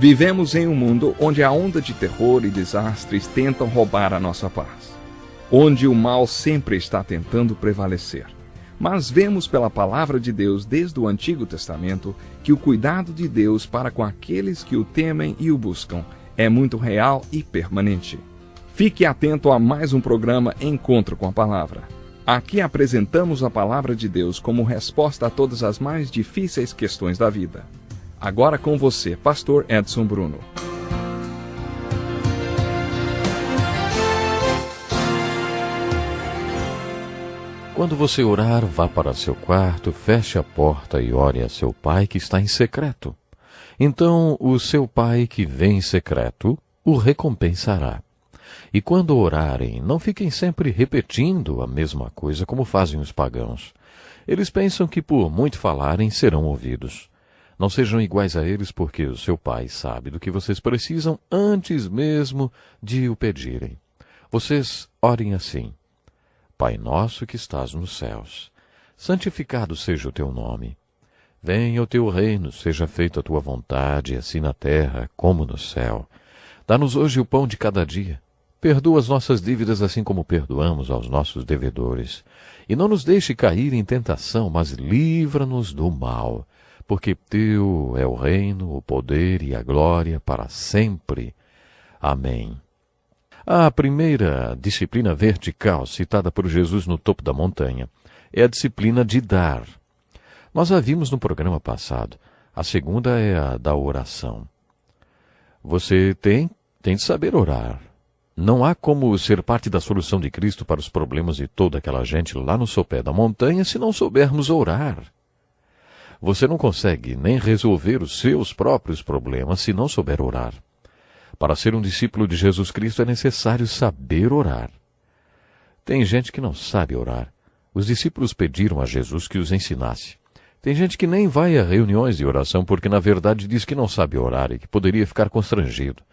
Vivemos em um mundo onde a onda de terror e desastres tentam roubar a nossa paz, onde o mal sempre está tentando prevalecer. Mas vemos pela palavra de Deus desde o Antigo Testamento que o cuidado de Deus para com aqueles que o temem e o buscam é muito real e permanente. Fique atento a mais um programa Encontro com a Palavra. Aqui apresentamos a palavra de Deus como resposta a todas as mais difíceis questões da vida. Agora com você, Pastor Edson Bruno. Quando você orar, vá para seu quarto, feche a porta e ore a seu pai que está em secreto. Então o seu pai que vem em secreto o recompensará. E quando orarem, não fiquem sempre repetindo a mesma coisa como fazem os pagãos. Eles pensam que por muito falarem serão ouvidos. Não sejam iguais a eles, porque o seu pai sabe do que vocês precisam antes mesmo de o pedirem. Vocês orem assim: Pai nosso que estás nos céus, santificado seja o teu nome. Venha o teu reino, seja feita a tua vontade, assim na terra como no céu. Dá-nos hoje o pão de cada dia. Perdoa as nossas dívidas assim como perdoamos aos nossos devedores. E não nos deixe cair em tentação, mas livra-nos do mal. Porque teu é o reino, o poder e a glória para sempre. Amém. A primeira disciplina vertical citada por Jesus no topo da montanha é a disciplina de dar. Nós a vimos no programa passado. A segunda é a da oração. Você tem de saber orar. Não há como ser parte da solução de Cristo para os problemas de toda aquela gente lá no sopé da montanha se não soubermos orar. Você não consegue nem resolver os seus próprios problemas se não souber orar. Para ser um discípulo de Jesus Cristo é necessário saber orar. Tem gente que não sabe orar. Os discípulos pediram a Jesus que os ensinasse. Tem gente que nem vai a reuniões de oração porque na verdade diz que não sabe orar e que poderia ficar constrangido.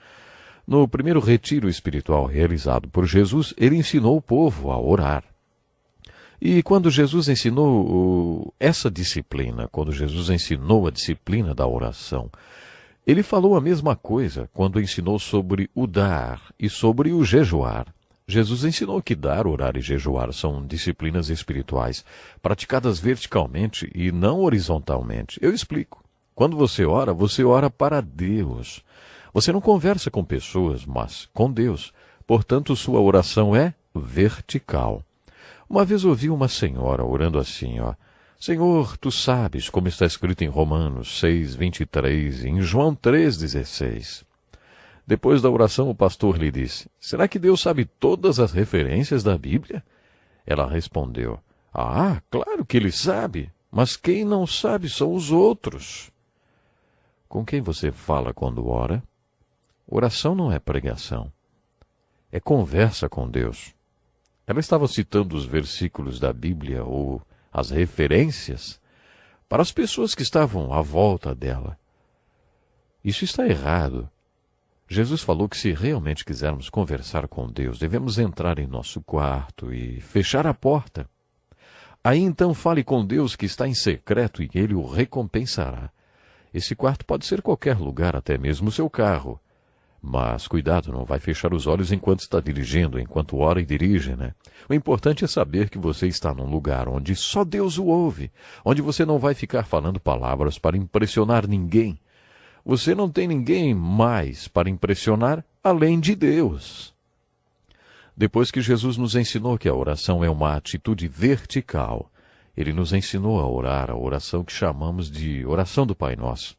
No primeiro retiro espiritual realizado por Jesus, ele ensinou o povo a orar. E quando Jesus ensinou essa disciplina, quando Jesus ensinou a disciplina da oração, ele falou a mesma coisa quando ensinou sobre o dar e sobre o jejuar. Jesus ensinou que dar, orar e jejuar são disciplinas espirituais, praticadas verticalmente e não horizontalmente. Eu explico. Quando você ora para Deus. Você não conversa com pessoas, mas com Deus. Portanto, sua oração é vertical. Uma vez ouvi uma senhora orando assim, Senhor, tu sabes como está escrito em Romanos 6:23 e em João 3:16. Depois da oração, o pastor lhe disse: será que Deus sabe todas as referências da Bíblia? Ela respondeu: claro que ele sabe, mas quem não sabe são os outros. Com quem você fala quando ora? Oração não é pregação. É conversa com Deus. Ela estava citando os versículos da Bíblia ou as referências para as pessoas que estavam à volta dela. Isso está errado. Jesus falou que se realmente quisermos conversar com Deus, devemos entrar em nosso quarto e fechar a porta. Aí então fale com Deus que está em secreto e Ele o recompensará. Esse quarto pode ser qualquer lugar, até mesmo o seu carro. Mas cuidado, não vai fechar os olhos enquanto está dirigindo, enquanto ora e dirige, né? O importante é saber que você está num lugar onde só Deus o ouve, onde você não vai ficar falando palavras para impressionar ninguém. Você não tem ninguém mais para impressionar além de Deus. Depois que Jesus nos ensinou que a oração é uma atitude vertical, Ele nos ensinou a orar a oração que chamamos de oração do Pai Nosso.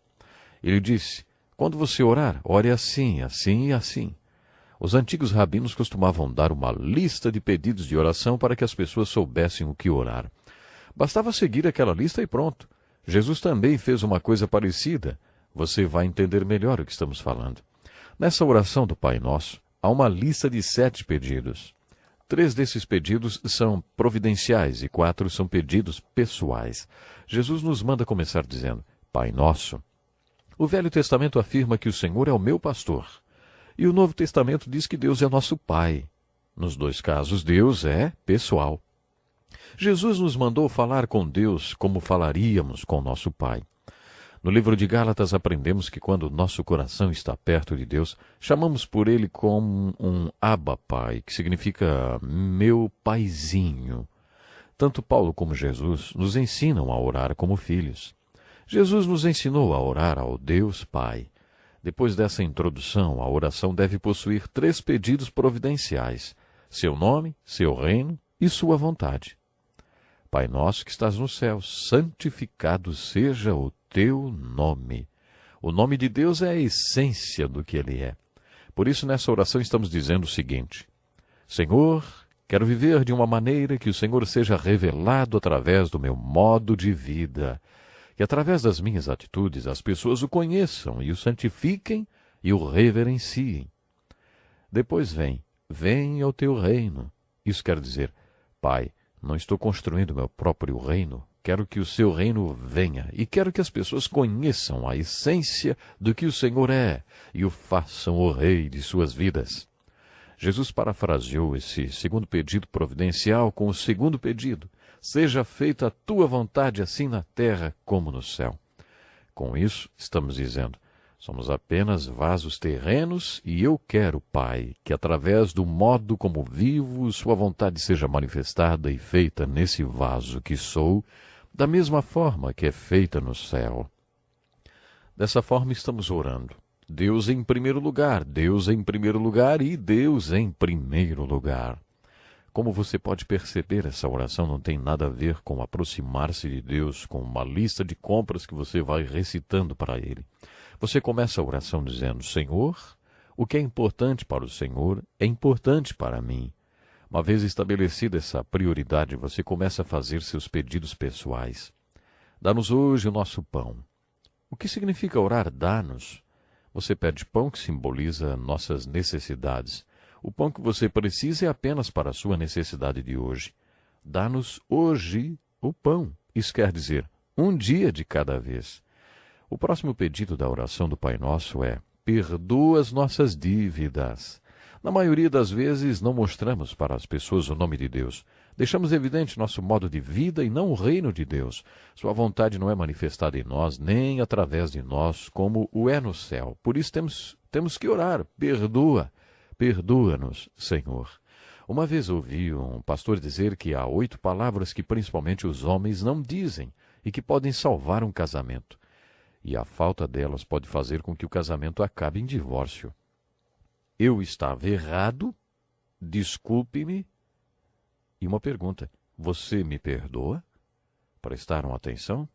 Ele disse: quando você orar, ore assim, assim e assim. Os antigos rabinos costumavam dar uma lista de pedidos de oração para que as pessoas soubessem o que orar. Bastava seguir aquela lista e pronto. Jesus também fez uma coisa parecida. Você vai entender melhor o que estamos falando. Nessa oração do Pai Nosso, há uma lista de 7 pedidos. 3 desses pedidos são providenciais e 4 são pedidos pessoais. Jesus nos manda começar dizendo: Pai Nosso. O Velho Testamento afirma que o Senhor é o meu pastor. E o Novo Testamento diz que Deus é nosso Pai. Nos 2 casos, Deus é pessoal. Jesus nos mandou falar com Deus como falaríamos com nosso Pai. No livro de Gálatas aprendemos que quando nosso coração está perto de Deus, chamamos por ele como um Abba Pai, que significa meu paizinho. Tanto Paulo como Jesus nos ensinam a orar como filhos. Jesus nos ensinou a orar ao Deus Pai. Depois dessa introdução, a oração deve possuir 3 pedidos providenciais: seu nome, seu reino e sua vontade. Pai nosso que estás no céu, santificado seja o teu nome. O nome de Deus é a essência do que Ele é. Por isso, nessa oração estamos dizendo o seguinte: Senhor, quero viver de uma maneira que o Senhor seja revelado através do meu modo de vida, que através das minhas atitudes as pessoas o conheçam e o santifiquem e o reverenciem. Depois venha o teu reino. Isso quer dizer, Pai, não estou construindo meu próprio reino, quero que o seu reino venha e quero que as pessoas conheçam a essência do que o Senhor é e o façam o rei de suas vidas. Jesus parafraseou esse segundo pedido providencial com o segundo pedido: seja feita a tua vontade assim na terra como no céu. Com isso, estamos dizendo, somos apenas vasos terrenos e eu quero, Pai, que através do modo como vivo, sua vontade seja manifestada e feita nesse vaso que sou, da mesma forma que é feita no céu. Dessa forma estamos orando. Deus em primeiro lugar, Deus em primeiro lugar e Deus em primeiro lugar. Como você pode perceber, essa oração não tem nada a ver com aproximar-se de Deus, com uma lista de compras que você vai recitando para Ele. Você começa a oração dizendo, Senhor, o que é importante para o Senhor é importante para mim. Uma vez estabelecida essa prioridade, você começa a fazer seus pedidos pessoais. Dá-nos hoje o nosso pão. O que significa orar dá-nos? Você pede pão que simboliza nossas necessidades. O pão que você precisa é apenas para a sua necessidade de hoje. Dá-nos hoje o pão. Isso quer dizer, um dia de cada vez. O próximo pedido da oração do Pai Nosso é: perdoa as nossas dívidas. Na maioria das vezes não mostramos para as pessoas o nome de Deus. Deixamos evidente nosso modo de vida e não o reino de Deus. Sua vontade não é manifestada em nós, nem através de nós, como o é no céu. Por isso temos que orar. Perdoa-nos, Senhor. Uma vez ouvi um pastor dizer que há 8 palavras que principalmente os homens não dizem e que podem salvar um casamento. E a falta delas pode fazer com que o casamento acabe em divórcio. Eu estava errado, desculpe-me. E uma pergunta, você me perdoa? Prestaram atenção?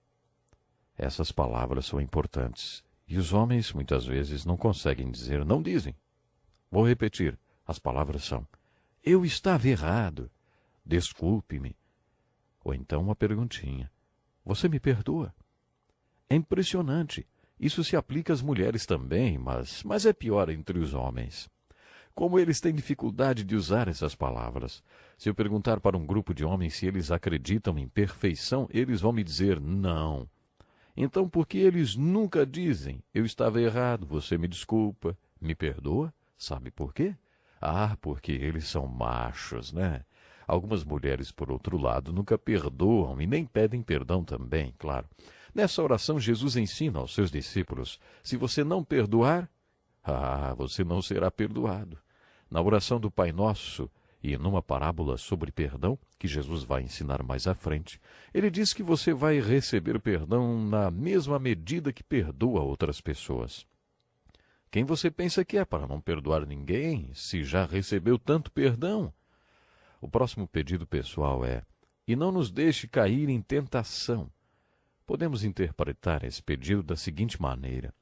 Essas palavras são importantes. E os homens, muitas vezes, não conseguem dizer, não dizem. Vou repetir, as palavras são, eu estava errado, desculpe-me. Ou então uma perguntinha, você me perdoa? É impressionante. Isso se aplica às mulheres também, mas é pior entre os homens. Como eles têm dificuldade de usar essas palavras. Se eu perguntar para um grupo de homens se eles acreditam em perfeição, eles vão me dizer não. Então, por que eles nunca dizem, eu estava errado, você me desculpa, me perdoa? Sabe por quê? Porque eles são machos, né? Algumas mulheres, por outro lado, nunca perdoam e nem pedem perdão também, claro. Nessa oração, Jesus ensina aos seus discípulos, se você não perdoar, você não será perdoado. Na oração do Pai Nosso e numa parábola sobre perdão, que Jesus vai ensinar mais à frente, ele diz que você vai receber perdão na mesma medida que perdoa outras pessoas. Quem você pensa que é para não perdoar ninguém, se já recebeu tanto perdão? O próximo pedido pessoal é, e não nos deixe cair em tentação. Podemos interpretar esse pedido da seguinte maneira,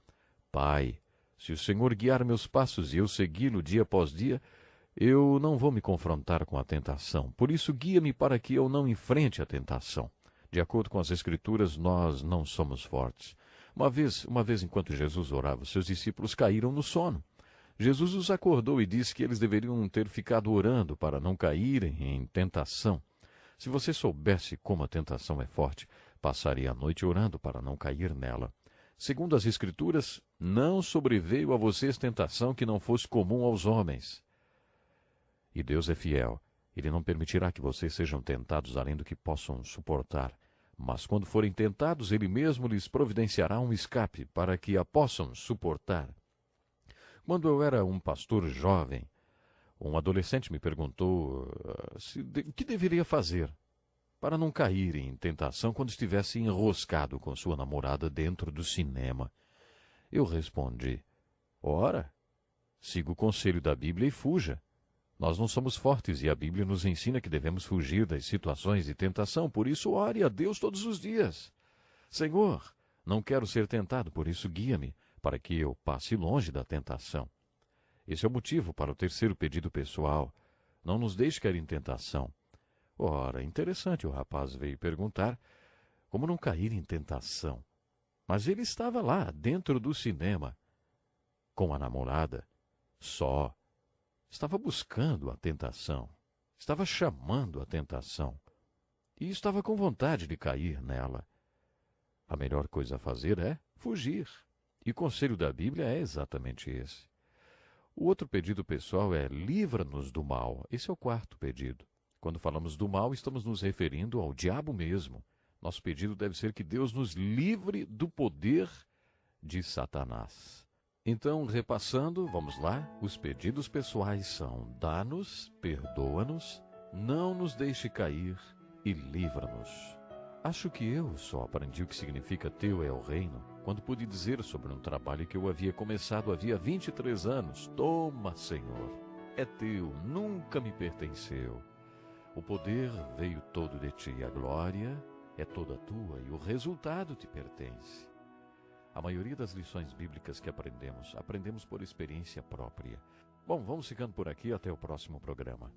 Pai, se o Senhor guiar meus passos e eu segui-lo dia após dia, eu não vou me confrontar com a tentação. Por isso, guia-me para que eu não enfrente a tentação. De acordo com as Escrituras, nós não somos fortes. Uma vez, enquanto Jesus orava, seus discípulos caíram no sono. Jesus os acordou e disse que eles deveriam ter ficado orando para não caírem em tentação. Se você soubesse como a tentação é forte, passaria a noite orando para não cair nela. Segundo as Escrituras, não sobreveio a vocês tentação que não fosse comum aos homens. E Deus é fiel. Ele não permitirá que vocês sejam tentados além do que possam suportar. Mas quando forem tentados, ele mesmo lhes providenciará um escape para que a possam suportar. Quando eu era um pastor jovem, um adolescente me perguntou o que deveria fazer para não cair em tentação quando estivesse enroscado com sua namorada dentro do cinema. Eu respondi: ora, siga o conselho da Bíblia e fuja. Nós não somos fortes e a Bíblia nos ensina que devemos fugir das situações de tentação, por isso ore a Deus todos os dias. Senhor, não quero ser tentado, por isso guia-me, para que eu passe longe da tentação. Esse é o motivo para o terceiro pedido pessoal. Não nos deixe cair em tentação. Ora, interessante, o rapaz veio perguntar como não cair em tentação. Mas ele estava lá, dentro do cinema, com a namorada, só. Estava buscando a tentação, estava chamando a tentação, e estava com vontade de cair nela. A melhor coisa a fazer é fugir, e o conselho da Bíblia é exatamente esse. O outro pedido pessoal é livra-nos do mal. Esse é o quarto pedido. Quando falamos do mal, estamos nos referindo ao diabo mesmo. Nosso pedido deve ser que Deus nos livre do poder de Satanás. Então, repassando, vamos lá. Os pedidos pessoais são: dá-nos, perdoa-nos, não nos deixe cair e livra-nos. Acho que eu só aprendi o que significa teu é o reino quando pude dizer sobre um trabalho que eu havia começado havia 23 anos. Toma, Senhor, é teu, nunca me pertenceu. O poder veio todo de ti, a glória é toda tua e o resultado te pertence. A maioria das lições bíblicas que aprendemos por experiência própria. Bom, vamos ficando por aqui, até o próximo programa.